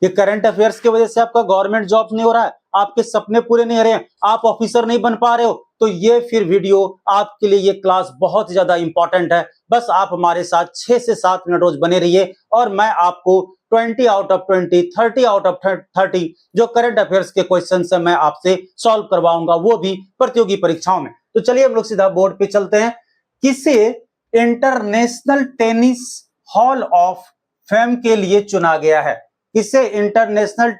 कि current affairs की वजह से आपका गवर्नमेंट जॉब नहीं हो रहा है, आपके सपने पूरे नहीं हो रहे हैं, आप ऑफिसर नहीं बन पा रहे हो, तो ये फिर वीडियो आपके लिए, ये क्लास बहुत ज्यादा इंपॉर्टेंट है। बस आप हमारे साथ 6 से 7 मिनट रोज बने रहिए और मैं आपको 20 आउट ऑफ 20, 30 आउट ऑफ 30 जो करंट अफेयर्स के क्वेश्चन है मैं आपसे सॉल्व करवाऊंगा, वो भी प्रतियोगी परीक्षाओं में। तो चलिए हम लोग सीधा बोर्ड पे चलते हैं। किसे international tennis hall of fame के लिए चुना गया है? किसे इंटरनेशनल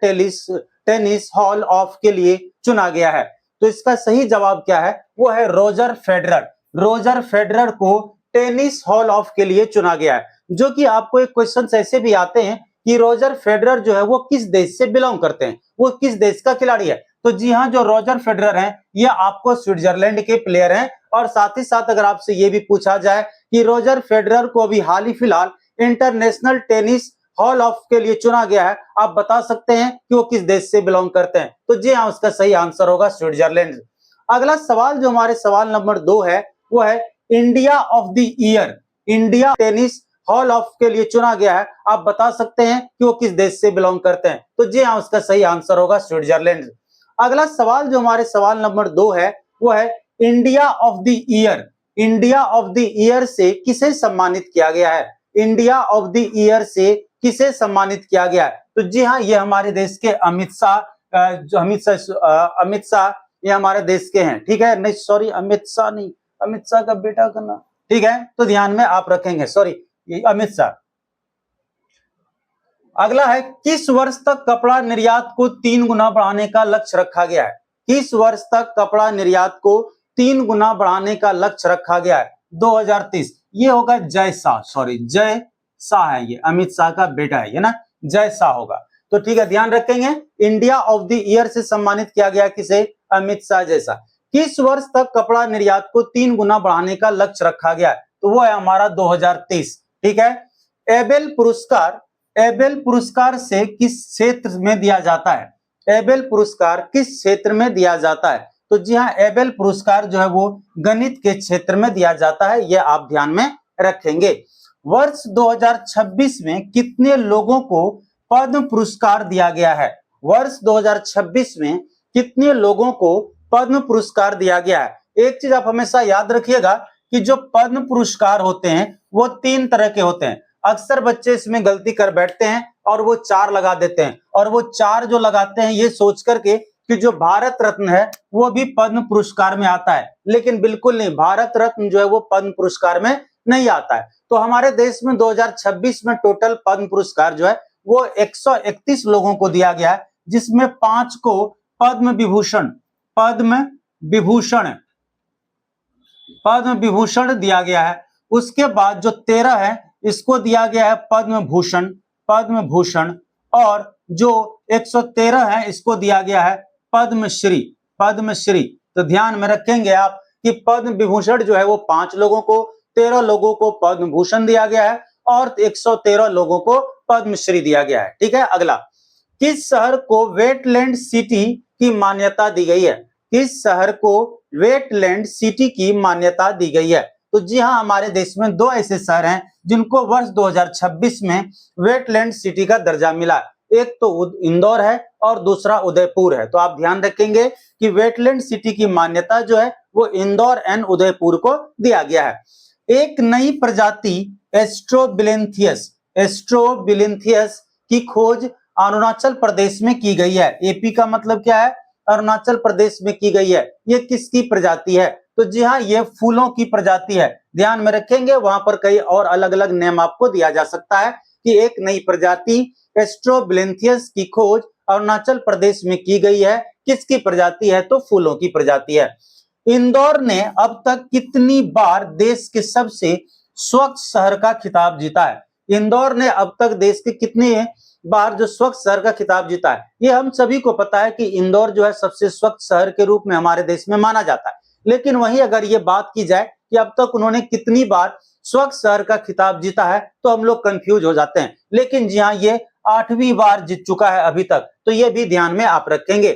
टेनिस हॉल ऑफ के लिए चुना गया है? तो इसका सही जवाब क्या है? वो है रोजर फेडरर। रोजर फेडरर को टेनिस हॉल ऑफ के लिए चुना गया है। जो कि आपको एक क्वेश्चन ऐसे भी आते हैं कि रोजर फेडरर जो है वो किस देश से बिलोंग करते हैं, वो किस देश का खिलाड़ी है? तो जी हाँ, जो रोजर फेडरर हैं ये आपको स्विट्जरलैंड के प्लेयर हैं। और साथ ही साथ अगर आपसे ये भी पूछा जाए कि रोजर फेडरर को अभी हाल ही फिलहाल इंटरनेशनल टेनिस हॉल ऑफ के लिए चुना गया है, आप बता सकते हैं कि वो किस देश से बिलोंग करते हैं? तो जी हाँ, उसका सही आंसर होगा स्विट्जरलैंड। अगला सवाल जो हमारे सवाल नंबर 2 है वो है India of the year. India tennis hall of के लिए चुना गया है, आप बता सकते हैं कि वो किस देश से बिलोंग करते हैं? तो जी हाँ, उसका सही आंसर होगा स्विट्जरलैंड। अगला सवाल जो हमारे सवाल नंबर 2 है वो है India of the year. India of the year से किसे सम्मानित किया गया है? इंडिया ऑफ द ईयर से किसे सम्मानित किया गया है? तो जी हाँ, ये हमारे देश के अमित शाह ये हमारे देश के हैं, ठीक है? नहीं सॉरी, अमित शाह नहीं, अमित शाह का बेटा का नाम, ठीक है? तो ध्यान में आप रखेंगे, सॉरी, ये अमित शाह। अगला है किस वर्ष तक कपड़ा निर्यात को 3 गुना बढ़ाने का लक्ष्य रखा गया है? किस वर्ष तक कपड़ा निर्यात को 3 गुना बढ़ाने का लक्ष्य रखा गया है? 2030। ये होगा जय शाह, सॉरी जय शाह है, ये अमित शाह का बेटा है ये ना, जय शाह होगा। तो ठीक है, ध्यान रखेंगे। इंडिया ऑफ द ईयर से सम्मानित किया गया किसे? अमित शाह जैसा। किस वर्ष तक कपड़ा निर्यात को 3 गुना बढ़ाने का लक्ष्य रखा गया है? तो वो है हमारा 2030, ठीक है? एबेल पुरस्कार, एबेल पुरस्कार से किस क्षेत्र में दिया जाता है? एबेल पुरस्कार किस क्षेत्र में दिया जाता है? तो जी हाँ, एबेल पुरस्कार जो है वो गणित के क्षेत्र में दिया जाता है, ये आप ध्यान में रखेंगे। वर्ष 2026 में कितने लोगों को पद्म पुरस्कार दिया गया है? वर्ष 2026 में कितने लोगों को पद्म पुरस्कार दिया गया है? एक चीज आप हमेशा याद रखिएगा कि जो पद्म पुरस्कार होते हैं वो 3 तरह के होते हैं। अक्सर बच्चे इसमें गलती कर बैठते हैं और वो 4 लगा देते हैं, और वो 4 जो लगाते हैं ये सोच करके कि जो भारत रत्न है वो भी पद्म पुरस्कार में आता है, लेकिन बिल्कुल नहीं, भारत रत्न जो है वो पद्म पुरस्कार में नहीं आता है। तो हमारे देश में 2026 में टोटल पद्म पुरस्कार जो है वो 131 लोगों को दिया गया है, जिसमें 5 को पद्म विभूषण, पद्म विभूषण, पद्म विभूषण दिया गया है। उसके बाद जो 13 है इसको दिया गया है पद्म भूषण, पद्म भूषण, और जो 113 है इसको दिया गया है पद्मश्री, पद्मश्री। तो ध्यान में रखेंगे आप कि पद्म विभूषण जो है वो 5 लोगों को, 13 लोगों को पद्म भूषण दिया गया है और 113 लोगों को पद्मश्री दिया गया है, ठीक है? अगला, किस शहर को वेटलैंड सिटी की मान्यता दी गई है? किस शहर को वेटलैंड सिटी की मान्यता दी गई है? तो जी हाँ, हमारे देश में 2 ऐसे शहर हैं जिनको वर्ष 2026 में वेटलैंड सिटी का दर्जा मिला। एक तो इंदौर है और दूसरा उदयपुर है। तो आप ध्यान रखेंगे कि वेटलैंड सिटी की मान्यता जो है वो इंदौर एंड उदयपुर को दिया गया है। एक नई प्रजाति एस्ट्रोबिलेंथियस, एस्ट्रोबिलेंथियस की खोज अरुणाचल प्रदेश में की गई है। एपी का मतलब क्या है? अरुणाचल प्रदेश में की गई है। ये किसकी प्रजाति है? तो जी हाँ, ये फूलों की प्रजाति है। ध्यान में रखेंगे, वहां पर कई और अलग अलग नेम आपको दिया जा सकता है कि एक नई प्रजाति एस्ट्रोबिलेंथियस की खोज अरुणाचल प्रदेश में की गई है। किसकी प्रजाति है? तो फूलों की प्रजाति है। इंदौर ने अब तक कितनी बार देश के सबसे स्वच्छ शहर का खिताब जीता है? इंदौर ने अब तक देश के कितनी बार जो स्वच्छ शहर का खिताब जीता है? ये हम सभी को पता है कि इंदौर जो है सबसे स्वच्छ शहर के रूप में हमारे देश में माना जाता है। लेकिन वहीं अगर ये बात की जाए कि अब तक उन्होंने कितनी बार स्वच्छ शहर का खिताब जीता है तो हम लोग कंफ्यूज हो जाते हैं। लेकिन जी हाँ, ये 8वीं बार जीत चुका है अभी तक, तो ये भी ध्यान में आप रखेंगे।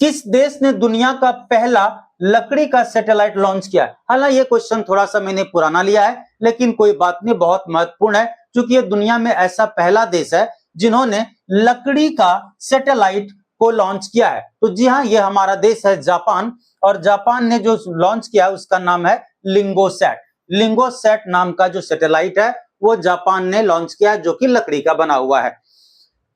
किस देश ने दुनिया का पहला लकड़ी का सैटेलाइट लॉन्च किया? हालांकि ये क्वेश्चन थोड़ा सा मैंने पुराना लिया है, लेकिन कोई बात नहीं, बहुत महत्वपूर्ण है, क्योंकि ये दुनिया में ऐसा पहला देश है जिन्होंने लकड़ी का सैटेलाइट को लॉन्च किया है। तो जी हाँ, ये हमारा देश है जापान, और जापान ने जो लॉन्च किया है उसका नाम है लिंगोसैट। लिंगोसैट नाम का जो सैटेलाइट है वो जापान ने लॉन्च किया है, जो कि लकड़ी का बना हुआ है।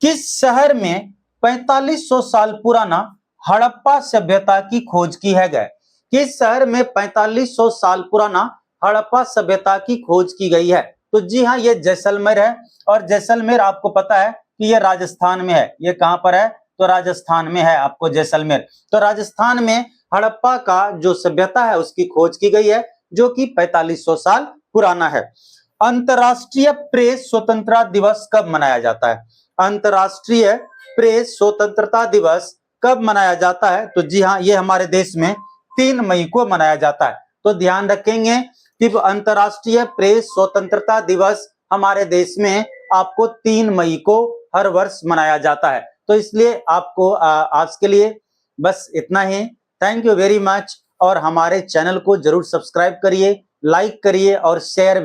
किस शहर में 4500 साल पुराना हड़प्पा सभ्यता की खोज की है गए? किस शहर में 4500 साल पुराना हड़प्पा सभ्यता की खोज की गई है? तो जी हाँ, ये जैसलमेर है, और जैसलमेर आपको पता है कि ये राजस्थान में है। ये कहां पर है? तो राजस्थान में है आपको जैसलमेर। तो राजस्थान में हड़प्पा का जो सभ्यता है उसकी खोज की गई है, जो कि 4500 साल पुराना है। अंतरराष्ट्रीय प्रेस स्वतंत्रता दिवस कब मनाया जाता है? अंतरराष्ट्रीय प्रेस स्वतंत्रता दिवस कब मनाया जाता है? तो जी हाँ, ये हमारे देश में 3 मई को मनाया जाता है। तो ध्यान रखेंगे कि अंतरराष्ट्रीय प्रेस स्वतंत्रता दिवस हमारे देश में आपको 3 मई को हर वर्ष मनाया जाता है। तो इसलिए आपको आज के लिए बस इतना ही। थैंक यू वेरी मच, और हमारे चैनल को जरूर सब्सक्राइब करिए, लाइक करिए और शेयर